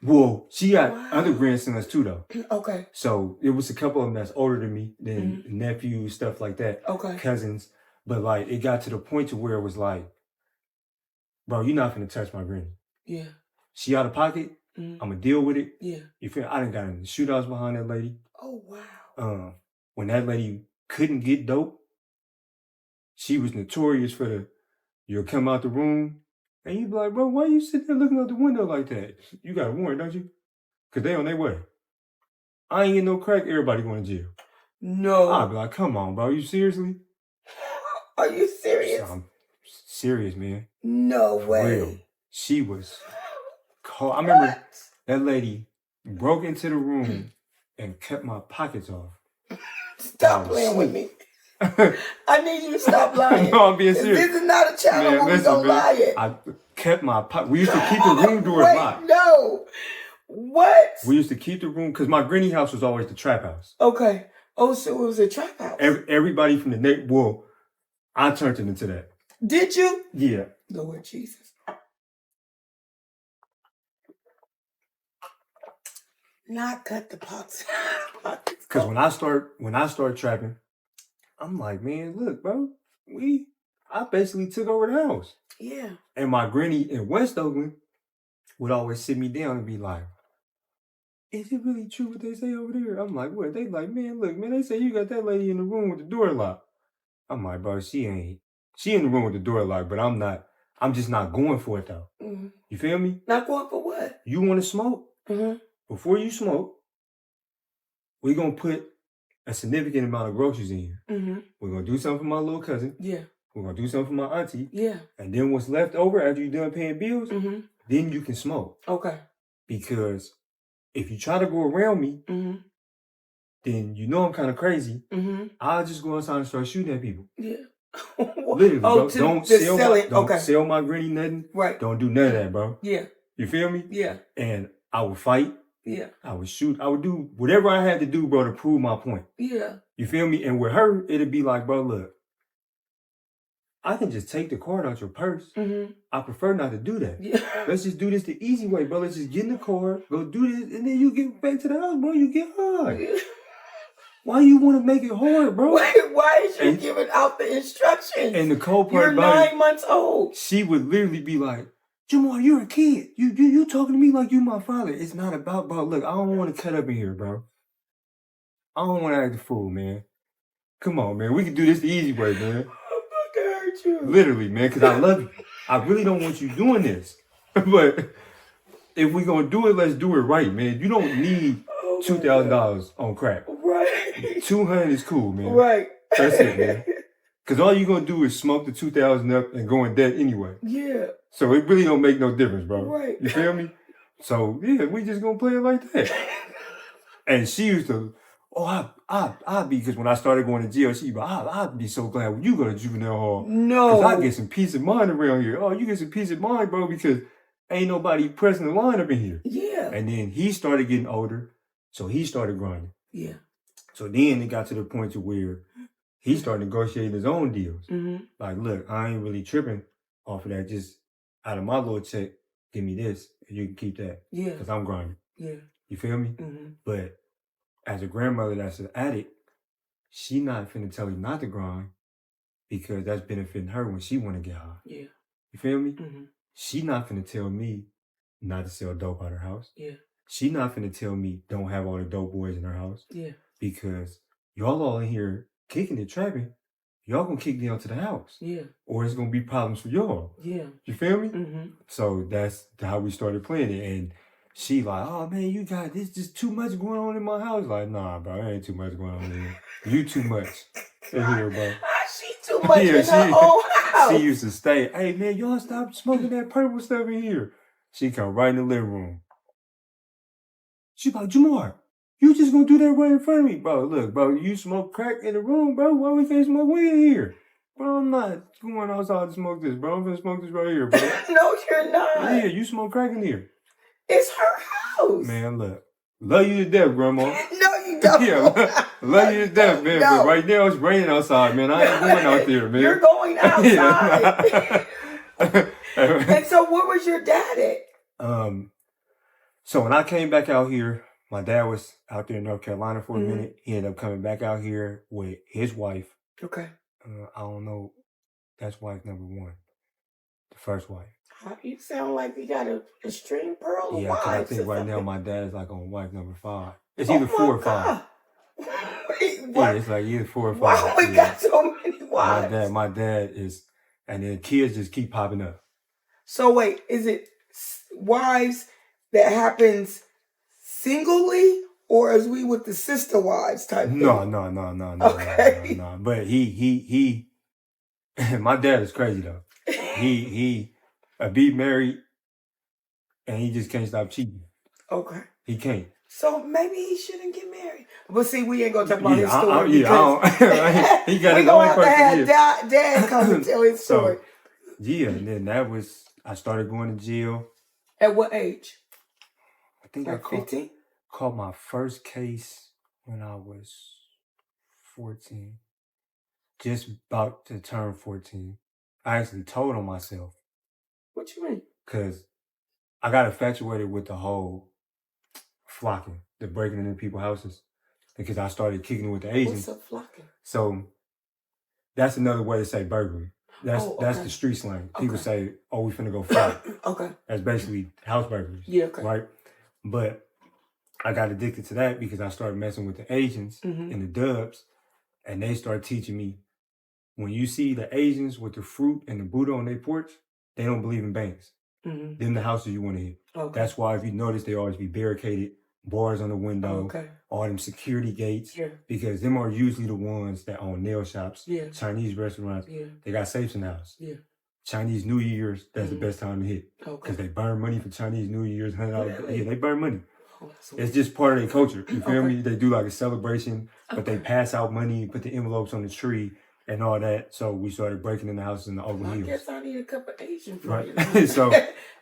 Well, she got other grandsons too, though. Okay. So it was a couple of them that's older than me, then nephews, stuff like that. Okay. Cousins. But like it got to the point to where it was like, bro, you're not gonna touch my granny. Yeah. She out of pocket. I'm gonna deal with it. Yeah. You feel? I done got in the shootouts behind that lady. Oh wow. When that lady couldn't get dope, she was notorious for the you'll come out the room and you be like, bro, why you sitting there looking out the window like that? You got a warrant, don't you? Cause they on their way. I ain't getting no crack, everybody going to jail. No. I'll be like, come on, bro. You seriously? Are you serious? I'm serious, man. No way. Real. She was cold. I remember that lady broke into the room and cut my pockets off. Stop playing with me. I need you to stop lying. No, I'm being serious. This is not a channel where we don't lie it. I kept my pocket. We used to keep the room doors locked. No. What? We used to keep the room because my granny house was always the trap house. Okay. Oh, so it was a trap house. Everybody from the neighborhood. Well, I turned it into that. Did you? Yeah. Lord Jesus. Not cut the pox. Because when I start trapping, I'm like, man, look, bro, I basically took over the house. Yeah. And my granny in West Oakland would always sit me down and be like, is it really true what they say over there? I'm like, what? They like, man, look, man, they say you got that lady in the room with the door locked. I'm like, bro, she ain't. She in the room with the door locked, but I'm not. I'm just not going for it, though. Mm-hmm. You feel me? Not going for what? You want to smoke? Mm-hmm. Before you smoke, we're going to put a significant amount of groceries in here. Mm-hmm. We're going to do something for my little cousin. Yeah. We're going to do something for my auntie. Yeah. And then what's left over after you're done paying bills, then you can smoke. Okay. Because if you try to go around me, then you know I'm kind of crazy. I'll just go outside and start shooting at people. Yeah. Literally, bro. Don't sell my granny nothing. Right. Don't do none of that, bro. Yeah. You feel me? Yeah. And I would fight. Yeah. I would shoot. I would do whatever I had to do, bro, to prove my point. Yeah. You feel me? And with her, it'd be like, bro, look, I can just take the card out your purse. I prefer not to do that. Yeah. Let's just do this the easy way, bro. Let's just get in the car, go do this, and then you get back to the house, bro. You get high. Yeah. Why you want to make it hard, bro? Why is you giving out the instructions? And the cold part You're 9 months old. She would literally be like, Jamar, you're a kid. You talking to me like you my father. It's not about, bro. Look, I don't want to cut up in here, bro. I don't want to act a fool, man. Come on, man. We can do this the easy way, man. You. Literally, man, because I love you. I really don't want you doing this. But if we're going to do it, let's do it right, man. You don't need $2,000 on crack. Right. $200 is cool, man. Right. That's it, man. Because all you're going to do is smoke the $2,000 up and go in debt anyway. Yeah. So it really don't make no difference, bro. Right. You feel me? So, yeah, we just going to play it like that. And she used to... I'd be, because when I started going to jail, she'd be, I'd be so glad when you go to juvenile hall. No. Because I get some peace of mind around here. Oh, you get some peace of mind, bro, because ain't nobody pressing the line up in here. Yeah. And then he started getting older, so he started grinding. Yeah. So then it got to the point to where he started negotiating his own deals. Like, look, I ain't really tripping off of that. Just out of my little check, give me this, and you can keep that. Yeah. Because I'm grinding. Yeah. You feel me? But as a grandmother that's an addict, she not finna tell you not to grind because that's benefiting her when she want to get high. Yeah. You feel me? She not finna tell me not to sell dope out her house. Yeah. She not finna tell me don't have all the dope boys in her house. Yeah. Because y'all all in here kicking and trapping, y'all gonna kick me out to the house. Yeah. Or it's gonna be problems for y'all. Yeah. You feel me? So that's how we started playing it. And she like, oh man, you got this just too much going on in my house. Like, nah, bro, there ain't too much going on in here. You too much in here, bro. She too much in her own house. She used to stay, hey man, y'all stop smoking that purple stuff in here. She come right in the living room. She like, Jamar, you just gonna do that right in front of me, bro. Look, bro, you smoke crack in the room, bro. Why we can't smoke weed in here? Bro, I'm not going outside to smoke this, bro. I'm gonna smoke this right here, bro. No, you're not. Yeah, you smoke crack in here. It's her house. Man, look. Love you to death, Grandma. No, you don't. Yeah, love you to death, man. No. But right now it's raining outside, man. I ain't going out there, man. You're going outside. And so where was your dad at? So when I came back out here, my dad was out there in North Carolina for a Mhm. minute. He ended up coming back out here with his wife. Okay. I don't know. That's wife number one, the first wife. You sound like you got a string pearl of Yeah, because I wives think or right now something. my dad is like on wife number 5. It's Oh either 4 or my 5. God. Wait, Yeah, what? it's like either 4 or 5. Why we Yeah. got so many wives? My dad is, and then kids just keep popping up. So wait, is it wives that happens singly, or is we with the sister wives type thing? No. Okay. No. But he, my dad is crazy though. He be married, and he just can't stop cheating. Okay. He can't. So maybe he shouldn't get married. But see, we ain't gonna talk about his I story he got we his gonna own have to person have here. dad come and tell his story. So, yeah, and then I started going to jail. At what age? I think Like I 15? caught my first case when I was 14. Just about to turn 14. I actually told on myself. What you mean? Because I got infatuated with the whole flocking, the breaking into people's houses. Because I started kicking it with the Asians. What's a flocking? So that's another way to say burglary. That's the street slang. People Okay. say, "Oh, we finna go flock." Okay. That's basically house burglaries. Yeah, okay. Right? But I got addicted to that because I started messing with the Asians and the Dubs, and they started teaching me, when you see the Asians with the fruit and the Buddha on their porch, they don't believe in banks. Them the houses you want to hit. Okay. That's why if you notice, they always be barricaded, bars on the window, Okay. all them security gates, Yeah. because them are usually the ones that own nail shops, Yeah. Chinese restaurants. Yeah. They got safes in the house. Yeah. Chinese New Year's, that's the best time to hit. Okay. Because they burn money for Chinese New Year's. Really? Yeah, they burn money. Oh, that's It's just part of their culture. You feel Okay. me? They do like a celebration, but they Okay. pass out money, put the envelopes on the tree and all that. So we started breaking in the houses in the Oakland I Hills. guess I need a cup of Asian for Right. you. So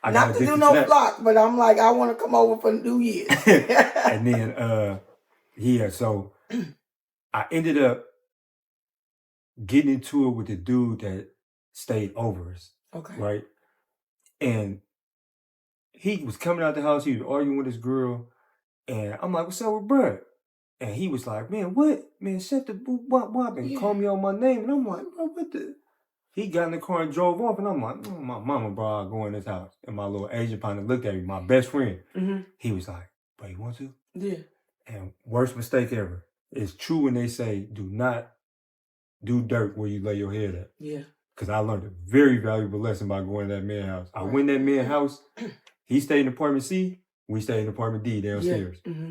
I got Not to addicted do no that. flock, but I'm like, I want to come over for New Year's. And then yeah, so I ended up getting into it with the dude that stayed over us. Okay. Right. And he was coming out the house, he was arguing with his girl, and I'm like, "What's up with bruh?" And he was like, "Man, what? Man, shut the boop wop wop and call me on my name." And I'm like, "Bro, what the?" He got in the car and drove off, and I'm like, "Oh, my mama, bro, I'll go in this house." And my little Asian partner looked at me, my best friend. He was like, "Bro, you want to?" Yeah. And worst mistake ever. It's true when they say, do not do dirt where you lay your head at. Yeah. Because I learned a very valuable lesson by going to that man's house. I went in that man's house. He stayed in apartment C. We stayed in apartment D downstairs. Yeah.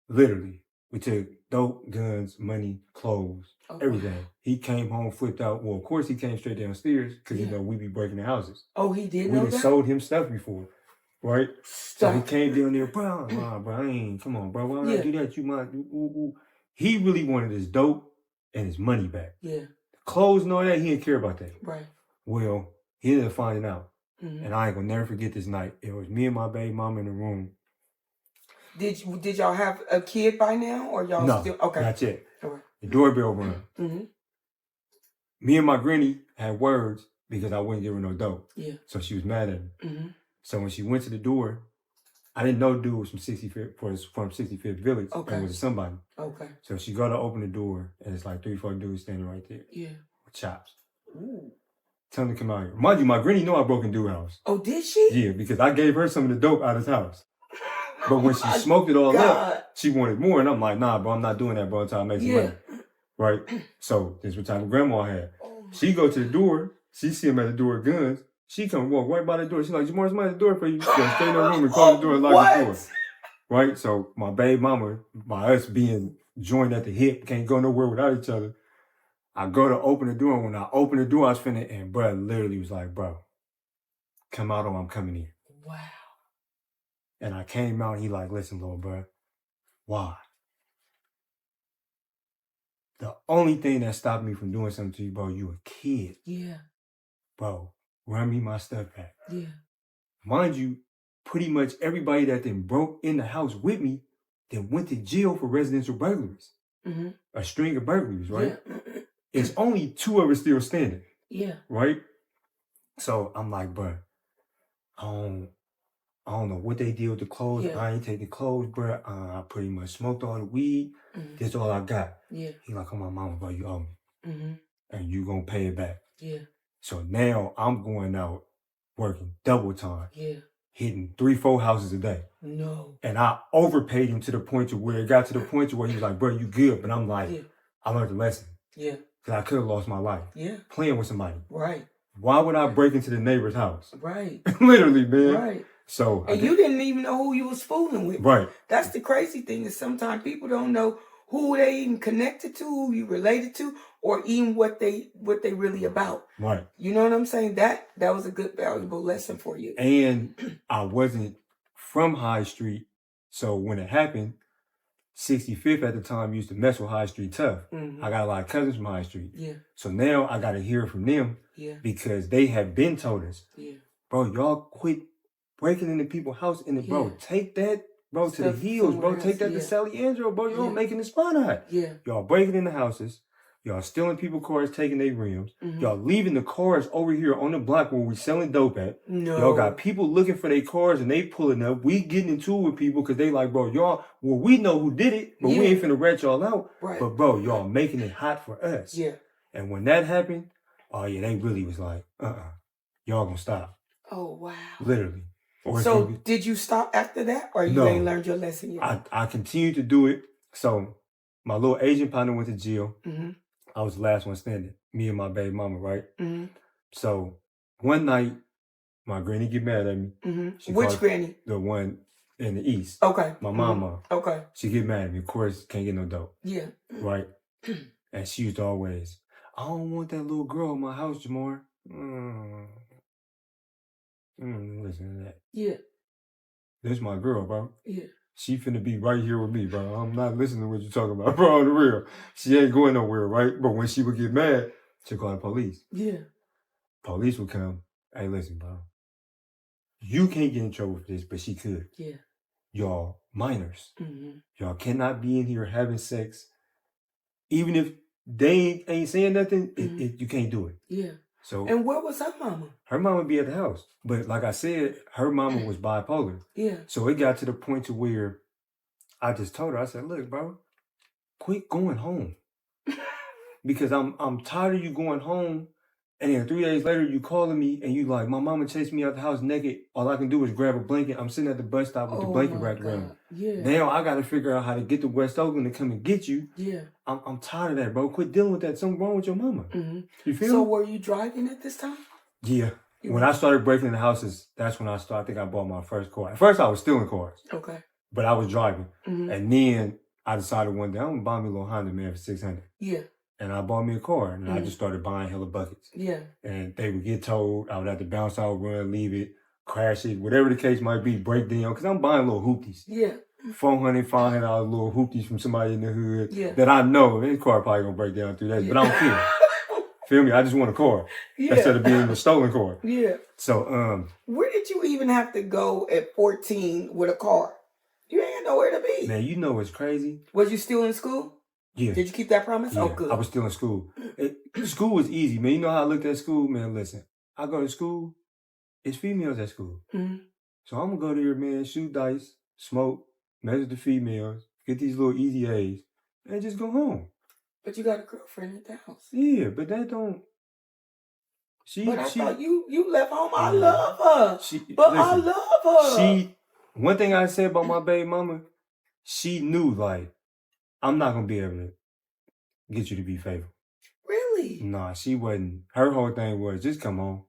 Literally. We took dope, guns, money, clothes, everything. He came home, flipped out. Well, of course, he came straight downstairs because, you know, we be breaking the houses. Oh, he did we know had that? sold him stuff before, right? So he Stop. came down there, bro, I ain't, come on, bro. Why would I do that? You might, He really wanted his dope and his money back. Yeah. Clothes and all that, he didn't care about that. Right. Well, he ended up finding out. And I ain't gonna never forget this night. It was me and my baby mama in the room. Did y'all have a kid by now, or y'all still okay? Not yet. All right. The doorbell rang. Me and my granny had words because I wouldn't give her no dope. Yeah. So she was mad at me. So when she went to the door, I didn't know the dude was from 65th Village. Okay. And was somebody. Okay. So she go to open the door, and it's like 3-4 dudes standing right there. Yeah. With chops. Ooh. Tell them to come out here. Mind you, my granny know I broke in dude's house. Oh, did she? Yeah, because I gave her some of the dope out of his house. But when she smoked it all up, she wanted more. And I'm like, nah, bro, I'm not doing that, bro, until I make some money. Right? So this is what type of grandma I had. She go to the door. She see him at the door with guns. She come walk right by the door. She's like, Jamar, somebody at the door for you. She go straight in the room and close the door and lock the door. Right? So my baby mama, by us being joined at the hip, can't go nowhere without each other. I go to open the door, and when I open the door, I was finna, and bro literally was like, bro, come out or I'm coming in. Wow. And I came out, and he like, listen, little bro, why? The only thing that stopped me from doing something to you, bro, you a kid. Yeah. Bro, run me my stuff back. Yeah. Mind you, pretty much everybody that then broke in the house with me then went to jail for residential burglaries. A string of burglaries, right? Yeah. It's only 2 of us still standing. Yeah. Right? So I'm like, bro, I I don't know what they did with the clothes. Yeah. I ain't take the clothes, bro. I pretty much smoked all the weed. Mhm. That's all I got. Yeah. He like, come on, mama, bro, you owe me. Mhm. And you gonna pay it back. Yeah. So now I'm going out working double time, Yeah. hitting 3-4 houses a day. No. And I overpaid him to the point to where it got to the point to where he was like, bro, you good. But I'm like, Yeah. I learned the lesson. Yeah. Because I could have lost my life Yeah. playing with somebody. Right. Why would I break into the neighbor's house? Right. Literally, man. Right. So And you didn't even know who you was fooling with. Right. That's the crazy thing, is sometimes people don't know who they even connected to, who you related to, or even what they really about. Right. You know what I'm saying? That was a good, valuable lesson for you. And I wasn't from High Street. So when it happened, 65th at the time used to mess with High Street tough. Mhm. I got a lot of cousins from High Street. Yeah. So now I got to hear from them Yeah. because they have been told us, Yeah. bro, y'all quit breaking into people's house. And bro, Yeah. take that, bro, to the Stuff hills, bro. somewhere Take else, that yeah. to Sally Angelo, bro. Y'all Yeah. making the spot hot. Yeah. Y'all breaking into houses. Y'all stealing people's cars, taking their rims. Mhm. Y'all leaving the cars over here on the block where we selling dope at. No. Y'all got people looking for their cars and they pulling up. We getting into it with people because they like, bro, y'all, well, we know who did it, but we Yeah. ain't finna rat y'all out. Right. But bro, y'all making it hot for us. Yeah. And when that happened, oh yeah, they really was like, y'all gonna stop. Oh wow. Literally. Or it's So gonna be- did you stop after that, or you No. ain't learned your lesson yet? I continued to do it. So my little Asian partner went to jail. Mhm. I was the last one standing. Me and my baby mama, right? Mhm. So one night, my granny get mad at me. Mhm. She Which called granny? the one in the east. Okay. My Mhm. mama. Okay. She get mad at me. Of course, can't get no dope, Yeah. right? And she used to always, I don't want that little girl in my house, Jamar. Listen to that. Yeah. This my girl, bro. Yeah. She finna be right here with me, bro. I'm not listening to what you talking about, bro. On the real. She ain't going nowhere, right? But when she would get mad, she'd call the police. Yeah. Police would come. Hey, listen, bro. You can't get in trouble for this, but she could. Yeah. Y'all minors. Mm-hmm. Y'all cannot be in here having sex. Even if they ain't saying nothing, you can't do it. Yeah. So And where was her mama? her mama would be at the house. But like I said, her mama was bipolar. Yeah. So it got to the point to where I just told her, I said, look, bro, quit going home. Because I'm tired of you going home. And then 3 days later, you calling me and you like, my mama chased me out the house naked. All I can do is grab a blanket. I'm sitting at the bus stop with the blanket wrapped around me. Yeah. Now I got to figure out how to get to West Oakland to come and get you. Yeah. I'm tired of that, bro. Quit dealing with that. Something wrong with your mama. Mm-hmm. You feel So me? were you driving at this time? Yeah. When I started breaking into houses, that's when I think I bought my first car. At first, I was stealing cars. Okay. But I was driving. Mm-hmm. And then I decided one day, I'm going to buy me a little Honda, man, for $600. Yeah. And I bought me a car. And I just started buying hella buckets. Yeah. And they would get towed. I would have to bounce out, run, leave it, crash it, whatever the case might be, break down. Because I'm buying little hoopties. Yeah. $400, $500 little hoopties from somebody in the hood. Yeah. That I know this car probably going to break down 3 days. But I don't care. Feel me? I just want a car. Yeah. Instead of being a stolen car. Yeah. So, where did you even have to go at 14 with a car? You ain't nowhere to be. man, you know what's crazy? Was you still in school? Yeah. Did you keep that promise? Yeah, Oh, good. I was still in school. School was easy, man. You know how I looked at school? Man, listen. I go to school. It's females at school. Mm-hmm. So I'm going to go there, man, shoot dice, smoke, measure the females, get these little easy A's, and just go home. But you got a girlfriend at the house. Yeah, but that don't... But I thought you left home. I love her. I love her. One thing I said about my baby mama, she knew, like, I'm not going to be able to get you to be faithful. Really? Nah, she wasn't. Her whole thing was, just come home.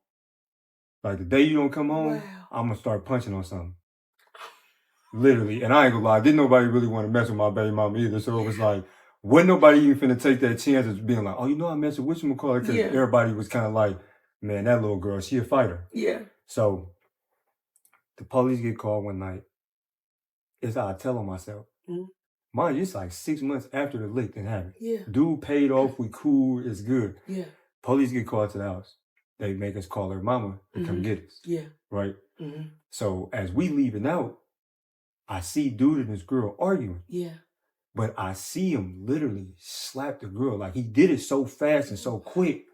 Like, the day you don't come home, I'm going to start punching on something. Literally. And I ain't gonna lie, didn't nobody really want to mess with my baby mama either. So it was like, wasn't nobody even finna take that chance of being like, oh, you know I messed with whatchamacallit? Because everybody was kind of like, man, that little girl, she a fighter. Yeah. So the police get called one night. It's how I tell on myself. Mm-hmm. Mind you, it's like 6 months after the lick didn't happen. Yeah. Dude paid off, we cool, it's good. Yeah. Police get called to the house. They make us call her mama to come get us. Yeah. Right? Mm-hmm. So as we leaving out, I see dude and this girl arguing. Yeah. But I see him literally slap the girl. Like, he did it so fast and so quick.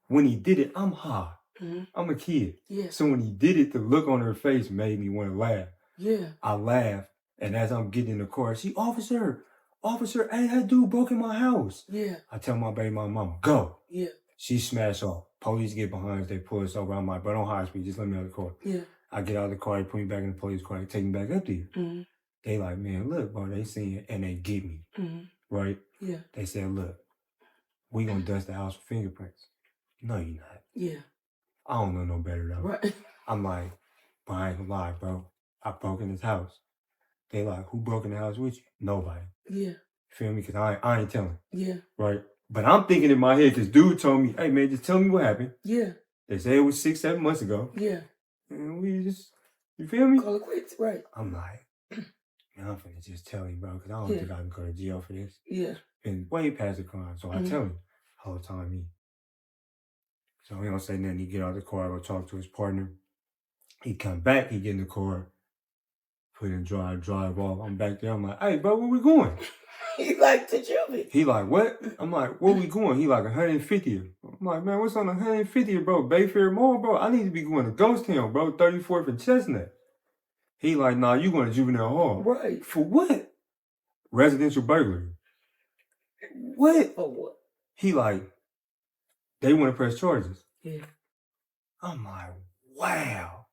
When he did it, I'm high. I'm a kid. Yeah. So when he did it, the look on her face made me want to laugh. Yeah. I laughed, and as I'm getting in the car, officer, hey, that dude broke in my house. Yeah. I tell my baby mama, go. Yeah. She smashed off. Police get behind us, they pull us over. I'm like, bro, don't high speed, just let me out of the car. Yeah. I get out of the car, they put me back in the police car, they take me back up there. They like, man, look, bro, they seen it, and they get me, right? Yeah. They said, look, we gonna dust the house for fingerprints. No, you're not. Yeah. I don't know no better though. Right. I'm like, bro, I ain't gonna lie, bro. I broke in his house. They like, who broke in the house with you? Nobody. Yeah. Feel me? Because I ain't telling. Yeah. Right? But I'm thinking in my head, because dude told me, hey, man, just tell me what happened. Yeah. They say it was 6-7 months ago. Yeah. And we just, you feel me? Call it quits, right. I'm like, man, I'm finna just tell him, bro, because I don't think I can go to jail for this. Yeah. And way past the crime. So I tell him, whole time he. So he don't say nothing. He get out of the car, go talk to his partner. He come back, he get in the car, put in drive off. I'm back there. I'm like, hey, bro, where we going? He like to juvie. He like, what? I'm like, where we going? He like 150th. I'm like, man, what's on 150th, bro? Bayfair Mall, bro? I need to be going to Ghost Town, bro. 34th and Chestnut. He like, nah, you going to juvenile hall. Right. For what? Residential burglary. What? For what? He like, they want to press charges. Yeah. I'm like, wow.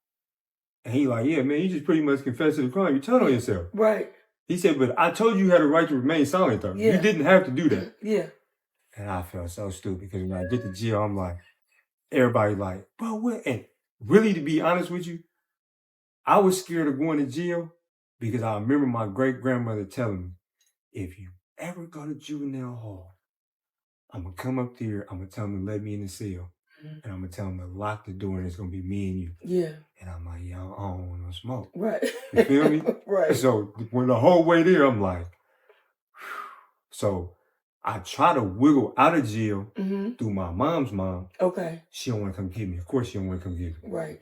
And he like, yeah, man, you just pretty much confessed to the crime. You told on yourself. Right. He said, but I told you had a right to remain silent, though. Yeah. You didn't have to do that. Yeah. And I felt so stupid because when I get to jail, I'm like, everybody like, bro, what? And really, to be honest with you, I was scared of going to jail because I remember my great-grandmother telling me, if you ever go to juvenile hall, I'm going to come up there, I'm going to tell them to let me in the cell, and I'm going to tell them to lock the door, and it's going to be me and you. Yeah. And I'm like, yeah, I don't want no smoke. Right. You feel me? Right. So when the whole way there, I'm like, whew. So I try to wiggle out of jail through my mom's mom. Okay. She don't want to come get me. Of course she don't want to come get me. Right.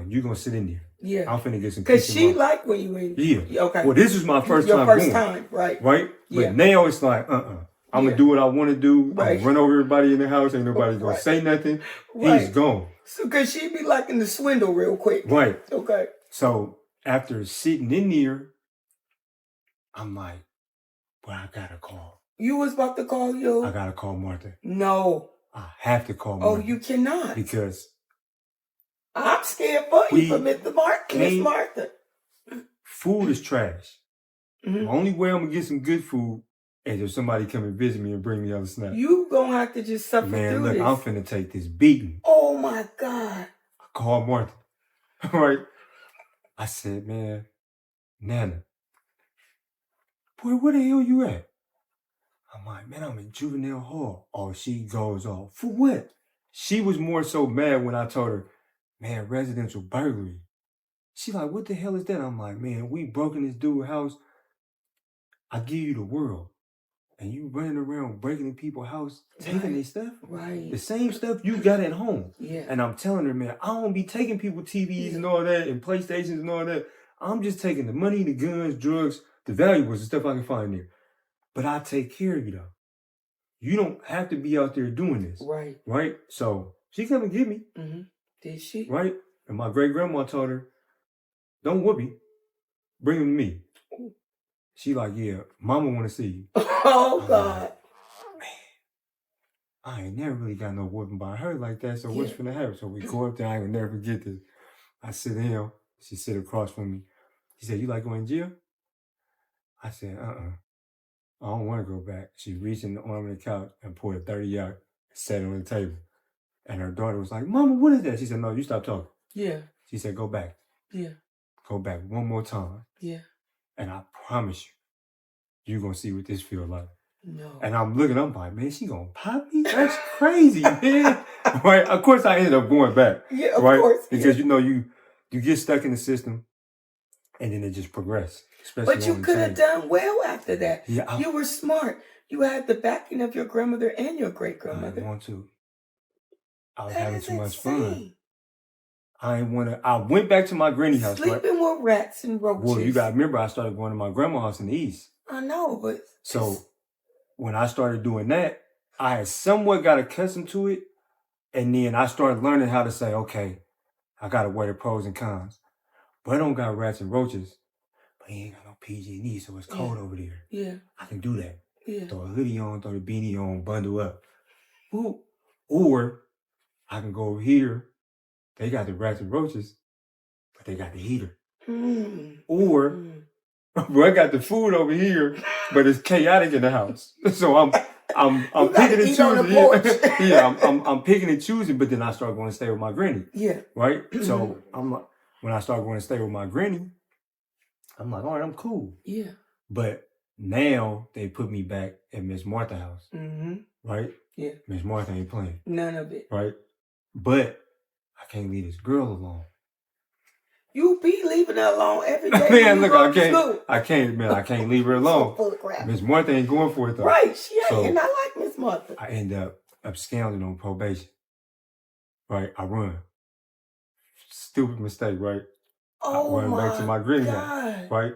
You going to sit in there. Yeah. I'm finna get some because she my... liked when you were in. Yeah. Okay. Well, this was my first Your time first going. time, right. Right? Yeah. But now it's like, I'm going to do what I want to do. Right. I'm going to run over everybody in the house. Ain't nobody going to say nothing. Right. He's gone. So, because she be liking the swindle real quick. Right. Okay. So, after sitting in there, I'm like, well, I got to call. You was about to call you? I got to call Martha. No. I have to call Martha. Oh, you cannot. Because I'm scared for you for Miss Martha. Food is trash. The only way I'm going to get some good food is if somebody come and visit me and bring me other snacks. You going to have to just suffer Man, through look, this. I'm finna take this beating. Oh, my God. I called Martha. All right. I said, man, Nana, boy, where the hell you at? I'm like, man, I'm in juvenile hall. Oh, she goes off. For what? She was more so mad when I told her, man, residential burglary. She like, what the hell is that? I'm like, man, we broke in this dude's house. I give you the world. And you running around breaking in people's house, taking their stuff? Right. The same stuff you got at home. Yeah. And I'm telling her, man, I don't be taking people TVs and all that and PlayStations and all that. I'm just taking the money, the guns, drugs, the valuables, the stuff I can find there. But I take care of you, though. You don't have to be out there doing this. Right. Right? So she come and get me. Did she? Right? And my great-grandma told her, don't whoop me. Bring him to me. She like, yeah, mama want to see you. Oh, God. Like, man, I ain't never really got no whooping by her like that, so what's finna happen? So we go up there, I ain't gonna never forget this. I sit down, she sit across from me. She said, you like going to jail? I said, I don't want to go back. She reached in the arm of the couch and pulled a 30 out and sat it on the table. And her daughter was like, Mama, what is that? She said, no, you stop talking. Yeah. She said, go back. Yeah. Go back one more time. Yeah. And I promise you, you're going to see what this feels like. No. And I'm looking, I'm like, man, she going to pop me? That's crazy, man. Right? Of course, I ended up going back. Yeah, of right? course. Because, you know, you get stuck in the system and then it just progresses. But you could have done well after that. Yeah, you were smart. You had the backing of your grandmother and your great-grandmother. I didn't want to. I was that having is too much insane. fun. I ain't want to. I went back to my granny house. Sleeping with rats and roaches. Well, you got to remember, I started going to my grandma's house in the east. I know, but... So when I started doing that, I had somewhat got accustomed to it. And then I started learning how to say, okay, I gotta weigh the pros and cons. But I don't got rats and roaches. But he ain't got no PG&E, so it's cold over there. Yeah. I can do that. Yeah. Throw a hoodie on, throw the beanie on, bundle up. Ooh. Or I can go over here. They got the rats and roaches, but they got the heater. Or I got the food over here, but it's chaotic in the house. So I'm picking and choosing. Yeah, I'm picking and choosing, but then I start going to stay with my granny. Yeah. Right? So when I start going to stay with my granny, I'm like, all right, I'm cool. Yeah. But now they put me back at Miss Martha's house. Right? Yeah. Miss Martha ain't playing. None of it. Right? But I can't leave this girl alone. You be leaving her alone every day. Man, look, I can't leave her alone. Full of crap. Miss Martha ain't going for it though. Right, she ain't, and I like Miss Martha. I end up absconding on probation. Right, I run. Stupid mistake, right? Oh, I run back to my granny house, right?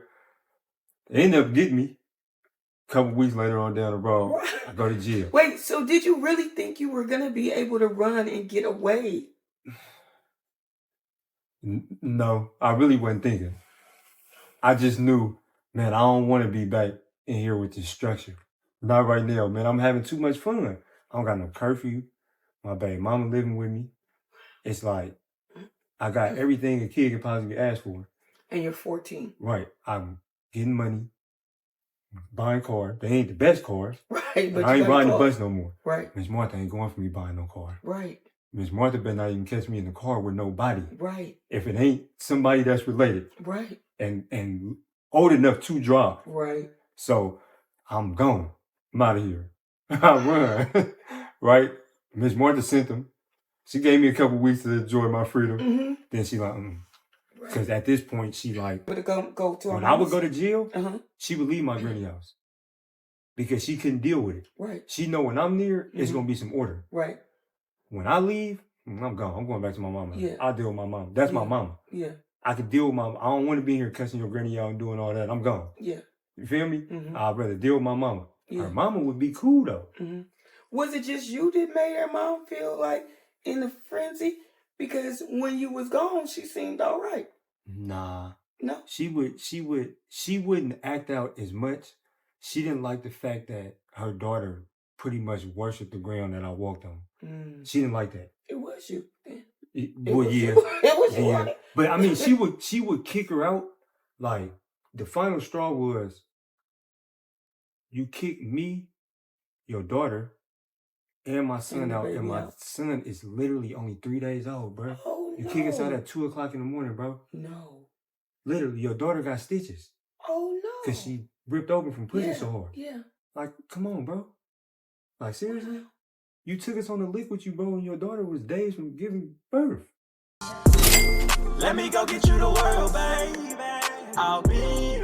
They end up getting me. A couple weeks later on down the road, right. I go to jail. Wait, so did you really think you were gonna be able to run and get away? No, I really wasn't thinking. I just knew, man, I don't want to be back in here with this structure. Not right now, man. I'm having too much fun. I don't got no curfew. My baby mama living with me. It's like, I got everything a kid could possibly ask for. And you're 14. Right. I'm getting money, buying cars. They ain't the best cars. Right. But I ain't riding the bus no more. Right. Miss Martha ain't going for me buying no car. Right. Miss Martha better not even catch me in the car with nobody. Right. If it ain't somebody that's related. Right. And old enough to drive. Right. So I'm gone. I'm out of here. I run. Right? Miss Martha sent them. She gave me a couple weeks to enjoy my freedom. Then she like, because at this point she like, but go to when I would go to jail, she would leave my granny house because she couldn't deal with it. Right. She know when I'm near, it's gonna be some order. Right. When I leave, I'm gone. I'm going back to my mama. Yeah. I'll deal with my mama. That's my mama. Yeah. I can deal with my. I don't want to be here cussing your granny out and doing all that. I'm gone. Yeah. You feel me? I'd rather deal with my mama. Yeah. Her mama would be cool though. Was it just you that made her mom feel like in a frenzy? Because when you was gone, she seemed all right. Nah. No. She wouldn't act out as much. She didn't like the fact that her daughter pretty much worshipped the ground that I walked on. She didn't like that. It was you. It was you. Right? But I mean, she would kick her out. Like the final straw was, you kick me, your daughter, and my son out, and my son is literally only 3 days old, bro. Oh, you kick us out at 2:00 in the morning, bro. No. Literally, your daughter got stitches. Oh no. Because she ripped open from pushing so hard. Yeah. Like, come on, bro. Like, seriously? You took us on the lick with you, bro, and your daughter was days from giving birth. Let me go get you the world, baby. I'll be